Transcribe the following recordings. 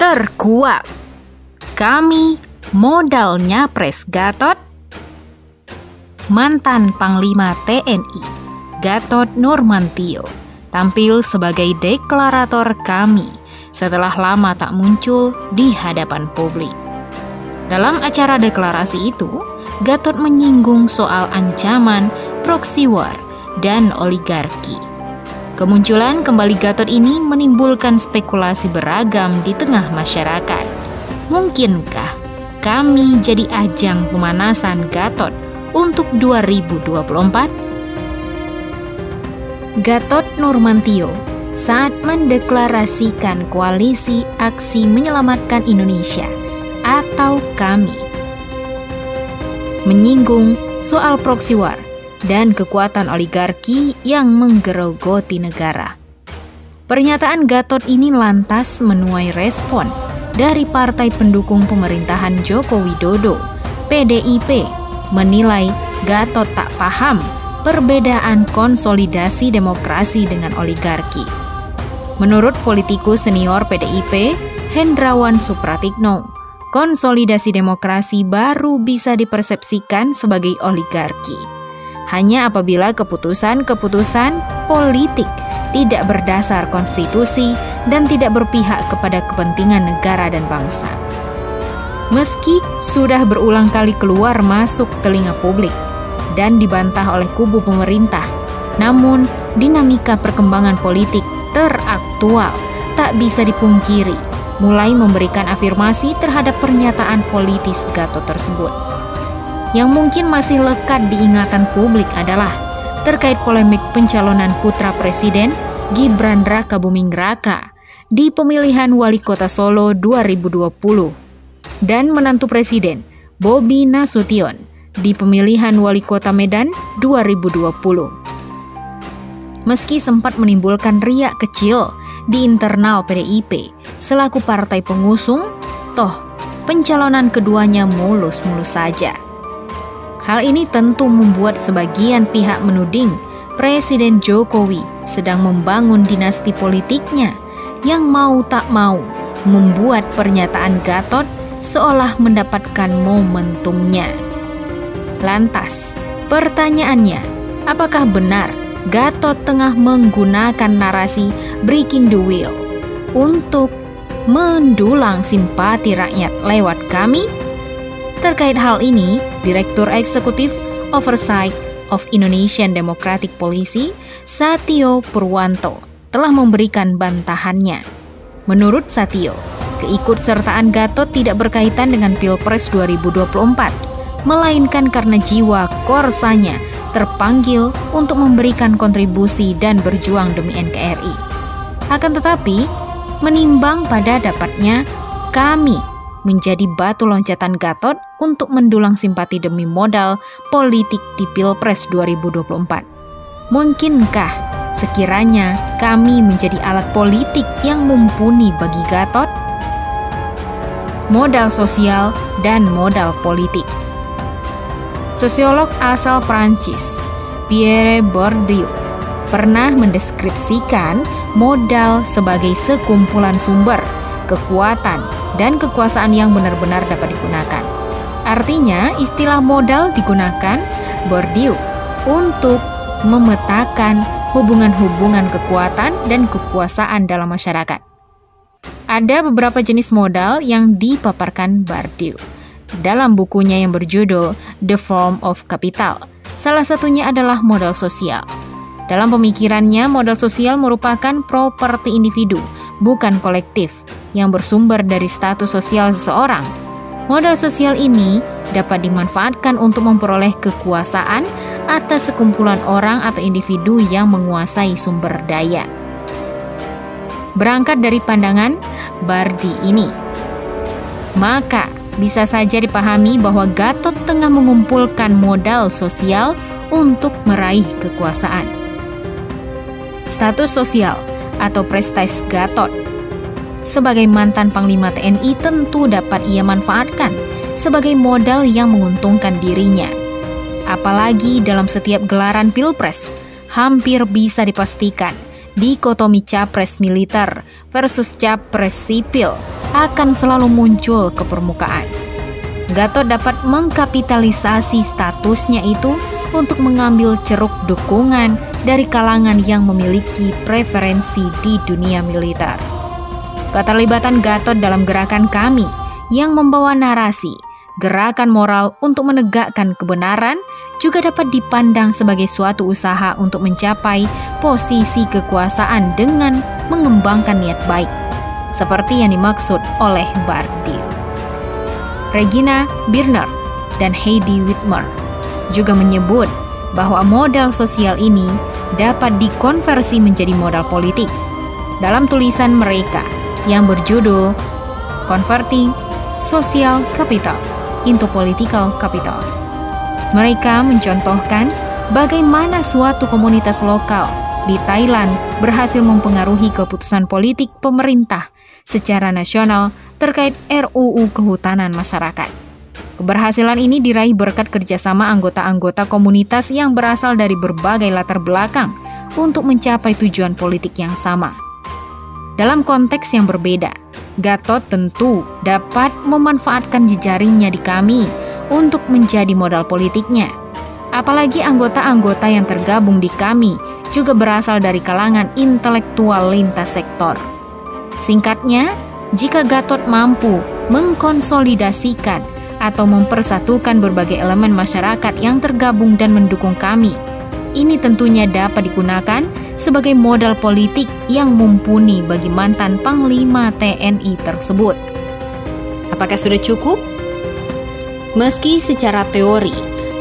terkuak. Kami modal nyapres Gatot. Mantan Panglima TNI Gatot Nurmantio tampil sebagai deklarator kami setelah lama tak muncul di hadapan publik. Dalam acara deklarasi itu, Gatot menyinggung soal ancaman proxy war dan oligarki. Kemunculan kembali Gatot ini menimbulkan spekulasi beragam di tengah masyarakat. Mungkinkah kami jadi ajang pemanasan Gatot untuk 2024? Gatot Nurmantio saat mendeklarasikan koalisi aksi menyelamatkan Indonesia atau KAMI menyinggung soal proxy war dan kekuatan oligarki yang menggerogoti negara. Pernyataan Gatot ini lantas menuai respon dari partai pendukung pemerintahan Joko Widodo, PDIP, menilai Gatot tak paham perbedaan konsolidasi demokrasi dengan oligarki. Menurut politikus senior PDIP, Hendrawan Supratikno, konsolidasi demokrasi baru bisa dipersepsikan sebagai oligarki hanya apabila keputusan-keputusan politik tidak berdasar konstitusi dan tidak berpihak kepada kepentingan negara dan bangsa. Meski sudah berulang kali keluar masuk telinga publik dan dibantah oleh kubu pemerintah, namun dinamika perkembangan politik teraktual tak bisa dipungkiri, mulai memberikan afirmasi terhadap pernyataan politis Gatot tersebut. Yang mungkin masih lekat diingatan publik adalah terkait polemik pencalonan putra Presiden Gibran Rakabuming Raka di pemilihan Wali Kota Solo 2020 dan menantu Presiden Bobi Nasution di pemilihan Wali Kota Medan 2020. Meski sempat menimbulkan riak kecil di internal PDIP selaku partai pengusung, toh pencalonan keduanya mulus-mulus saja. Hal ini tentu membuat sebagian pihak menuding Presiden Jokowi sedang membangun dinasti politiknya yang mau tak mau membuat pernyataan Gatot seolah mendapatkan momentumnya. Lantas, pertanyaannya, apakah benar Gatot tengah menggunakan narasi breaking the wheel untuk mendulang simpati rakyat lewat KAMI? Terkait hal ini, Direktur Eksekutif Oversight of Indonesian Democratic Policy, Satio Purwanto, telah memberikan bantahannya. Menurut Satio, keikutsertaan Gatot tidak berkaitan dengan Pilpres 2024, melainkan karena jiwa korsanya terpanggil untuk memberikan kontribusi dan berjuang demi NKRI. Akan tetapi, menimbang pada dapatnya KAMI menjadi batu loncatan Gatot untuk mendulang simpati demi modal politik di Pilpres 2024. Mungkinkah sekiranya KAMI menjadi alat politik yang mumpuni bagi Gatot? Modal sosial dan modal politik. Sosiolog asal Prancis, Pierre Bourdieu, pernah mendeskripsikan modal sebagai sekumpulan sumber, kekuatan, dan kekuasaan yang benar-benar dapat digunakan. Artinya, istilah modal digunakan Bourdieu untuk memetakan hubungan-hubungan kekuatan dan kekuasaan dalam masyarakat. Ada beberapa jenis modal yang dipaparkan Bourdieu dalam bukunya yang berjudul The Form of Capital. Salah satunya adalah modal sosial. Dalam pemikirannya, modal sosial merupakan properti individu, bukan kolektif, yang bersumber dari status sosial seseorang. Modal sosial ini dapat dimanfaatkan untuk memperoleh kekuasaan atas sekumpulan orang atau individu yang menguasai sumber daya. Berangkat dari pandangan Bourdieu ini, maka bisa saja dipahami bahwa Gatot tengah mengumpulkan modal sosial untuk meraih kekuasaan. Status sosial atau prestis Gatot sebagai mantan Panglima TNI tentu dapat ia manfaatkan sebagai modal yang menguntungkan dirinya. Apalagi dalam setiap gelaran Pilpres, hampir bisa dipastikan dikotomi capres militer versus capres sipil akan selalu muncul ke permukaan. Gatot dapat mengkapitalisasi statusnya itu untuk mengambil ceruk dukungan dari kalangan yang memiliki preferensi di dunia militer. Keterlibatan Gatot dalam gerakan kami yang membawa narasi, gerakan moral untuk menegakkan kebenaran juga dapat dipandang sebagai suatu usaha untuk mencapai posisi kekuasaan dengan mengembangkan niat baik, seperti yang dimaksud oleh Bardil. Regina Birner dan Heidi Whitmer juga menyebut bahwa modal sosial ini dapat dikonversi menjadi modal politik. Dalam tulisan mereka yang berjudul Converting Social Capital into Political Capital, mereka mencontohkan bagaimana suatu komunitas lokal di Thailand berhasil mempengaruhi keputusan politik pemerintah secara nasional terkait RUU Kehutanan Masyarakat. Keberhasilan ini diraih berkat kerjasama anggota-anggota komunitas yang berasal dari berbagai latar belakang untuk mencapai tujuan politik yang sama. Dalam konteks yang berbeda, Gatot tentu dapat memanfaatkan jejaringnya di kami untuk menjadi modal politiknya. Apalagi anggota-anggota yang tergabung di kami juga berasal dari kalangan intelektual lintas sektor. Singkatnya, jika Gatot mampu mengkonsolidasikan atau mempersatukan berbagai elemen masyarakat yang tergabung dan mendukung kami, ini tentunya dapat digunakan sebagai modal politik yang mumpuni bagi mantan Panglima TNI tersebut. Apakah sudah cukup? Meski secara teori,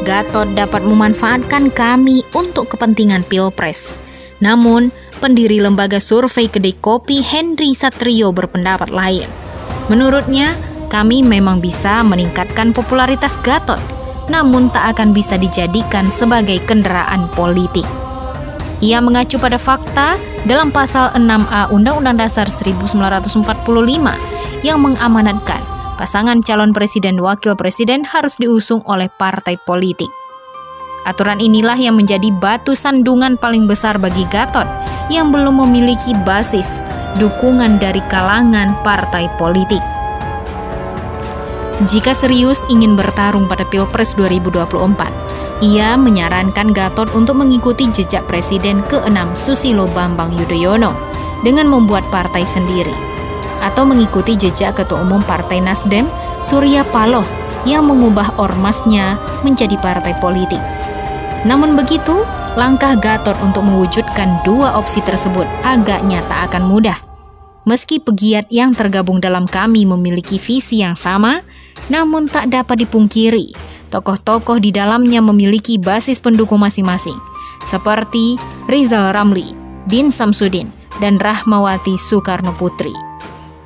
Gatot dapat memanfaatkan kami untuk kepentingan Pilpres. Namun, pendiri lembaga survei kedai kopi Henry Satrio berpendapat lain. Menurutnya, kami memang bisa meningkatkan popularitas Gatot, namun tak akan bisa dijadikan sebagai kendaraan politik. Ia mengacu pada fakta dalam pasal 6A Undang-Undang Dasar 1945 yang mengamanatkan pasangan calon presiden dan wakil presiden harus diusung oleh partai politik. Aturan inilah yang menjadi batu sandungan paling besar bagi Gatot yang belum memiliki basis dukungan dari kalangan partai politik. Jika serius ingin bertarung pada Pilpres 2024, ia menyarankan Gatot untuk mengikuti jejak Presiden ke-6 Susilo Bambang Yudhoyono dengan membuat partai sendiri, atau mengikuti jejak Ketua Umum Partai Nasdem Surya Paloh yang mengubah ormasnya menjadi partai politik. Namun begitu, langkah Gatot untuk mewujudkan dua opsi tersebut agaknya tak akan mudah. Meski pegiat yang tergabung dalam kami memiliki visi yang sama, namun tak dapat dipungkiri, tokoh-tokoh di dalamnya memiliki basis pendukung masing-masing, seperti Rizal Ramli, Din Samsudin, dan Rahmawati Soekarno Putri.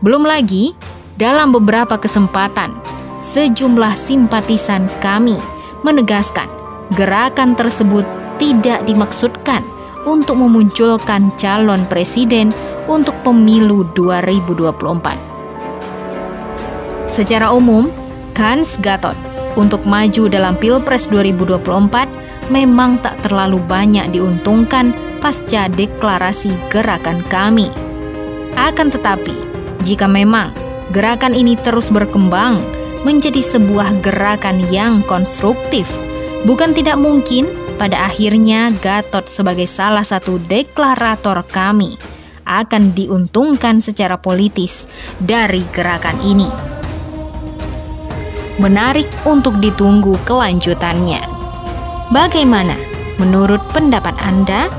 Belum lagi, dalam beberapa kesempatan, sejumlah simpatisan kami menegaskan gerakan tersebut tidak dimaksudkan untuk memunculkan calon presiden untuk pemilu 2024. Secara umum, kans Gatot untuk maju dalam Pilpres 2024 memang tak terlalu banyak diuntungkan pasca deklarasi gerakan kami. Akan tetapi, jika memang gerakan ini terus berkembang menjadi sebuah gerakan yang konstruktif, bukan tidak mungkin pada akhirnya Gatot sebagai salah satu deklarator kami akan diuntungkan secara politis dari gerakan ini. Menarik untuk ditunggu kelanjutannya. Bagaimana menurut pendapat Anda?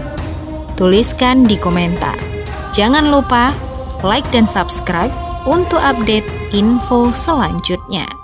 Tuliskan di komentar. Jangan lupa like dan subscribe untuk update info selanjutnya.